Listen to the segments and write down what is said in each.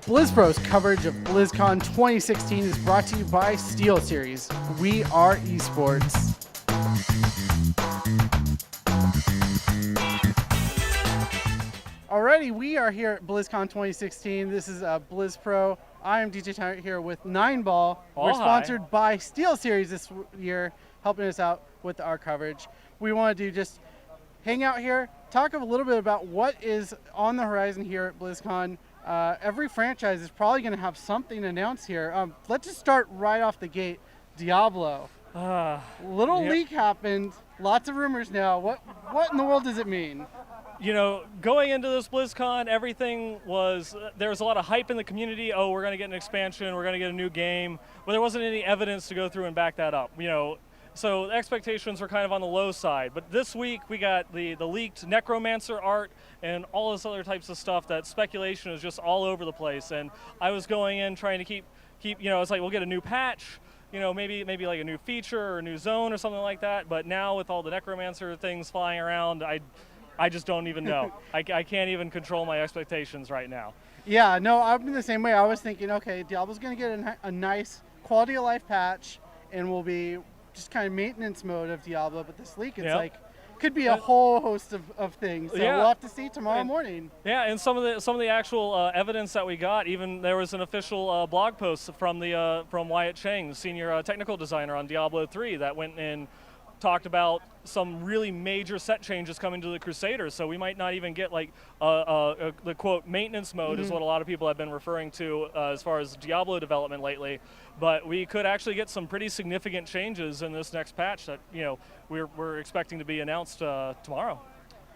BlizzPro's coverage of BlizzCon 2016 is brought to you by SteelSeries. We are esports. Alrighty, we are here at BlizzCon 2016. This is BlizzPro. I am DJ Tyrant here with 9ball. We're sponsored by SteelSeries this year, helping us out with our coverage. We want to just hang out here, talk a little bit about what is on the horizon here at BlizzCon. Every franchise is probably going to have something announced here. Let's just start right off the gate. Diablo. Leak happened. Lots of rumors now. What in the world does it mean? You know, going into this BlizzCon, everything was, there was a lot of hype in the community. Oh, we're going to get an expansion, we're going to get a new game. But there wasn't any evidence to go through and back that up. You know, so expectations were kind of on the low side. But this week we got the leaked Necromancer art and all this other types of stuff. That speculation is just all over the place. And I was going in trying to keep you know, it's like we'll get a new patch, you know, maybe like a new feature or a new zone or something like that. But now with all the Necromancer things flying around, I just don't even know. I can't even control my expectations right now. Yeah, no, I've been the same way. I was thinking, okay, Diablo's going to get a nice quality of life patch, and will be just kind of maintenance mode of Diablo. But this leak, it's like, could be a whole host of things. So we'll have to see tomorrow morning. Yeah, and some of the actual evidence that we got, even there was an official blog post from Wyatt Chang, the senior technical designer on Diablo 3, that went and talked about some really major set changes coming to the Crusaders, so we might not even get like the quote maintenance mode is what a lot of people have been referring to as far as Diablo development lately, but we could actually get some pretty significant changes in this next patch that, you know, we're expecting to be announced tomorrow.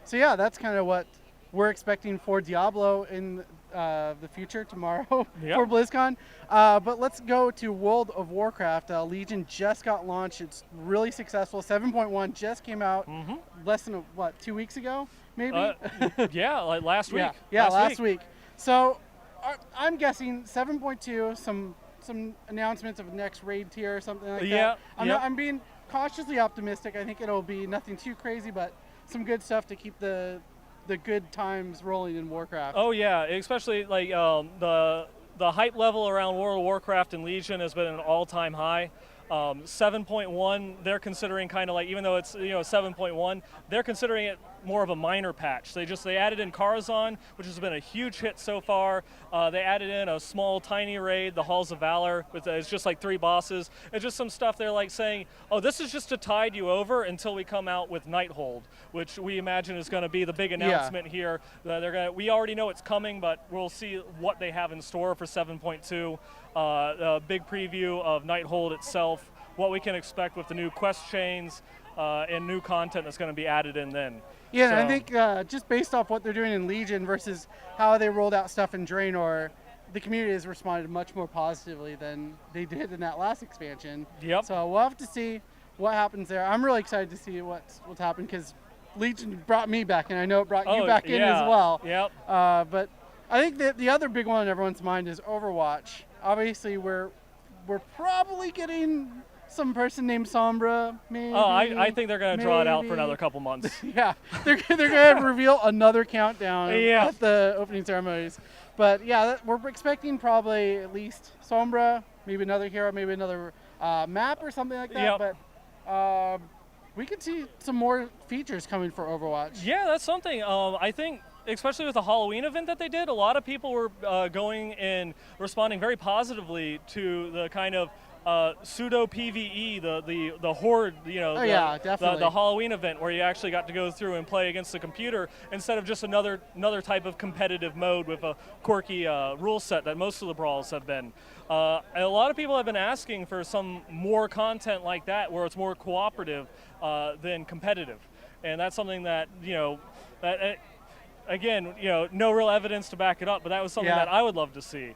So yeah, that's kind of what we're expecting for Diablo in the future tomorrow for BlizzCon. But let's go to World of Warcraft. Legion just got launched. It's really successful. 7.1 just came out less than, 2 weeks ago, maybe? Yeah, like last week. Yeah, last week. So I'm guessing 7.2, some announcements of next raid tier or something like that. I'm being cautiously optimistic. I think it'll be nothing too crazy, but some good stuff to keep the good times rolling in Warcraft. Oh yeah, especially like the hype level around World of Warcraft and Legion has been an all-time high. 7.1, they're considering kind of like, even though it's, you know, 7.1, they're considering it more of a minor patch. They added in Karazhan, which has been a huge hit so far. They added in a small, tiny raid, the Halls of Valor. It's just like 3 bosses. It's just some stuff they're like saying, oh, this is just to tide you over until we come out with Nighthold, which we imagine is going to be the big announcement here. We already know it's coming, but we'll see what they have in store for 7.2. A big preview of Nighthold itself, what we can expect with the new quest chains and new content that's going to be added in then. Yeah, so, and I think just based off what they're doing in Legion versus how they rolled out stuff in Draenor, the community has responded much more positively than they did in that last expansion. Yep. So we'll have to see what happens there. I'm really excited to see what's happened, because Legion brought me back, and I know it brought you back in as well. Yep. But I think that the other big one on everyone's mind is Overwatch. Obviously, we're probably getting some person named Sombra, maybe. Oh, I think they're going to draw it out for another couple months. Yeah, they're going to reveal another countdown at the opening ceremonies. But yeah, we're expecting probably at least Sombra, maybe another hero, maybe another map or something like that. Yep. But we could see some more features coming for Overwatch. Yeah, that's something. I think, especially with the Halloween event that they did, a lot of people were going and responding very positively to the kind of pseudo PvE, the horde, you know, the Halloween event where you actually got to go through and play against the computer instead of just another type of competitive mode with a quirky rule set that most of the brawls have been. A lot of people have been asking for some more content like that, where it's more cooperative than competitive, and that's something that, you know, again, you know, no real evidence to back it up, but that was something that I would love to see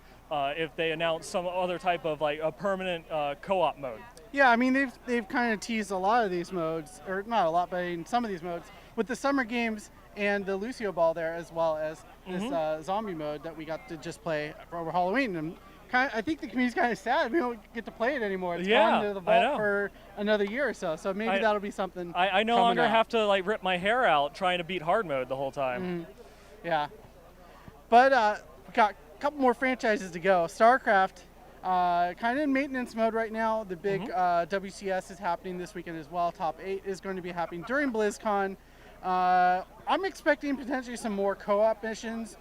if they announce some other type of like a permanent co-op mode. Yeah, I mean, they've kind of teased a lot of these modes, or not a lot, but in some of these modes, with the summer games and the Lucio Ball there, as well as this zombie mode that we got to just play over Halloween. And I think the community's kind of sad we don't get to play it anymore. It's gone to the vault for another year or so. So maybe that'll be something. I no longer have to like rip my hair out trying to beat hard mode the whole time. Yeah. But we got a couple more franchises to go. StarCraft, kind of in maintenance mode right now. The big WCS is happening this weekend as well. Top 8 is going to be happening during BlizzCon. I'm expecting potentially some more co-op missions.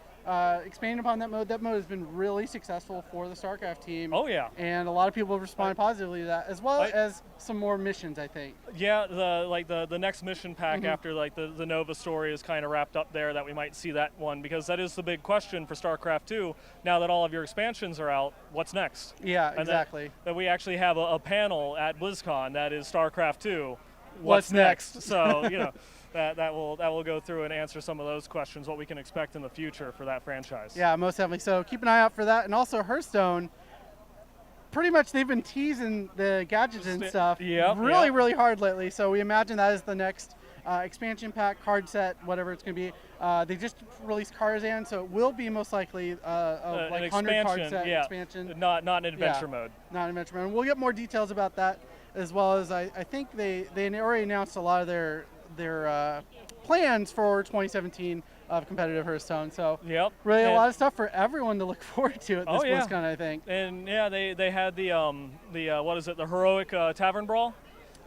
Expanding upon that mode has been really successful for the StarCraft team. Oh yeah, and a lot of people have responded positively to that, as well as some more missions, I think. Yeah, the next mission pack after like the Nova story is kind of wrapped up there, that we might see that one, because that is the big question for StarCraft 2. Now that all of your expansions are out, what's next? Yeah, exactly. That we actually have a panel at BlizzCon that is StarCraft 2. What's next? So you know. That will go through and answer some of those questions, what we can expect in the future for that franchise. Yeah, most definitely. So keep an eye out for that. And also Hearthstone, pretty much they've been teasing the gadgets and stuff really hard lately. So we imagine that is the next expansion pack, card set, whatever it's going to be. They just released Karzhan, so it will be most likely like 100 card set expansion. Not an adventure mode. Not an adventure mode. And we'll get more details about that, as well as I think they already announced a lot of their plans for 2017 of competitive Hearthstone. So really a lot of stuff for everyone to look forward to at this BlizzCon, I think. And yeah, they had the what is it, the heroic tavern brawl.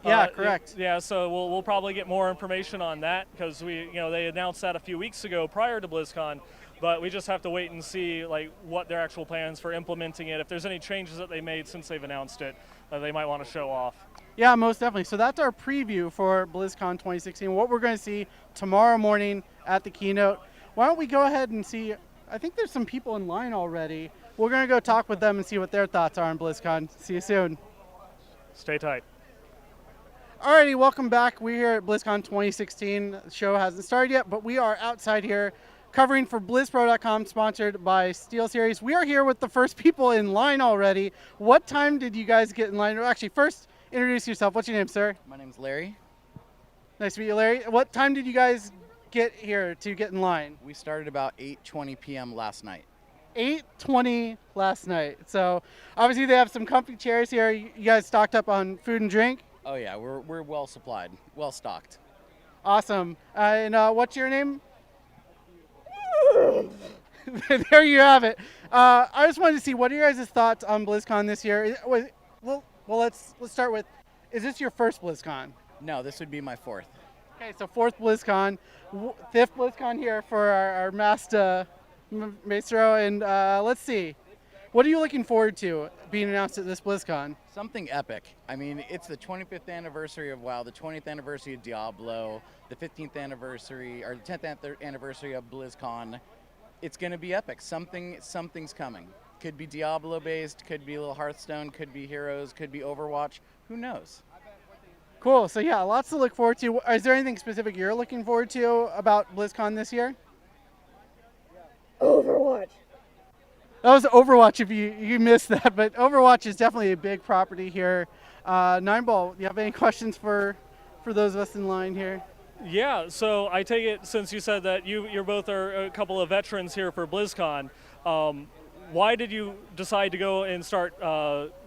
Yeah, correct. So we'll probably get more information on that, because they announced that a few weeks ago prior to BlizzCon, but we just have to wait and see like what their actual plans for implementing it. If there's any changes that they made since they've announced it, they might want to show off. Yeah, most definitely. So that's our preview for BlizzCon 2016. What we're going to see tomorrow morning at the keynote. Why don't we go ahead and see? I think there's some people in line already. We're going to go talk with them and see what their thoughts are on BlizzCon. See you soon. Stay tight. Alrighty, welcome back. We're here at BlizzCon 2016. The show hasn't started yet, but we are outside here covering for BlizzPro.com, sponsored by SteelSeries. We are here with the first people in line already. What time did you guys get in line? Actually, first, introduce yourself. What's your name, sir? My name's Larry. Nice to meet you, Larry. What time did you guys get here to get in line? We started about 8:20 p.m. last night. 8:20 last night. So obviously they have some comfy chairs here. You guys stocked up on food and drink? Oh yeah, we're well supplied, well stocked. Awesome. And what's your name? There you have it. I just wanted to see, what are your guys' thoughts on BlizzCon this year? Well, let's start with, is this your first BlizzCon? No, this would be my fourth. Okay, so fourth BlizzCon, fifth BlizzCon here for our Master Maestro, and let's see. What are you looking forward to being announced at this BlizzCon? Something epic. I mean, it's the 25th anniversary of WoW, the 20th anniversary of Diablo, the 15th anniversary, or the 10th anniversary of BlizzCon. It's going to be epic. Something's coming. Could be Diablo based, could be a little Hearthstone, could be Heroes, could be Overwatch. Who knows? Cool. So yeah, lots to look forward to. Is there anything specific you're looking forward to about BlizzCon this year? Overwatch. That was Overwatch if you missed that, but Overwatch is definitely a big property here. Nineball, do you have any questions for those of us in line here? Yeah, so I take it, since you said that you're both a couple of veterans here for BlizzCon, why did you decide to go and start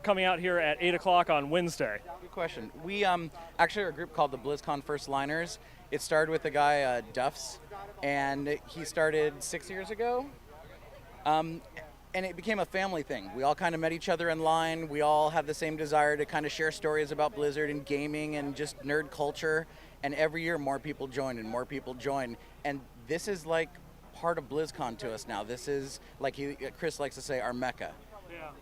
coming out here at 8 o'clock on Wednesday? Good question. We actually are a group called the BlizzCon First Liners. It started with a guy, Duffs, and he started 6 years ago. And it became a family thing. We all kind of met each other in line. We all have the same desire to kind of share stories about Blizzard and gaming and just nerd culture. And every year more people join and more people join. And this is like part of BlizzCon to us now. This is, like Chris likes to say, our mecca. Yeah.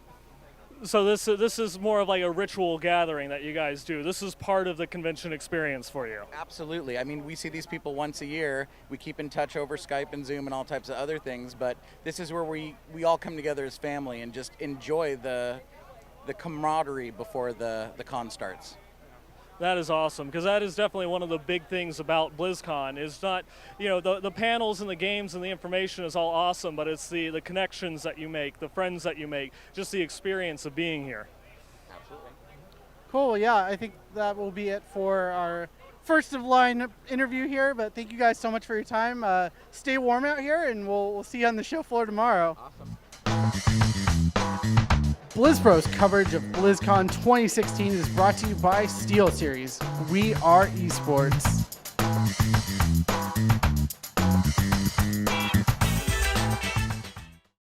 So this is more of like a ritual gathering that you guys do. This is part of the convention experience for you. Absolutely. I mean, we see these people once a year. We keep in touch over Skype and Zoom and all types of other things, but this is where we all come together as family and just enjoy the camaraderie before the con starts. That is awesome, because that is definitely one of the big things about BlizzCon. Is not, the panels and the games and the information is all awesome, but it's the connections that you make, the friends that you make, just the experience of being here. Absolutely. Cool, yeah, I think that will be it for our first of line interview here, but thank you guys so much for your time. Stay warm out here, and we'll see you on the show floor tomorrow. Awesome. BlizzPro's coverage of BlizzCon 2016 is brought to you by SteelSeries. We are esports.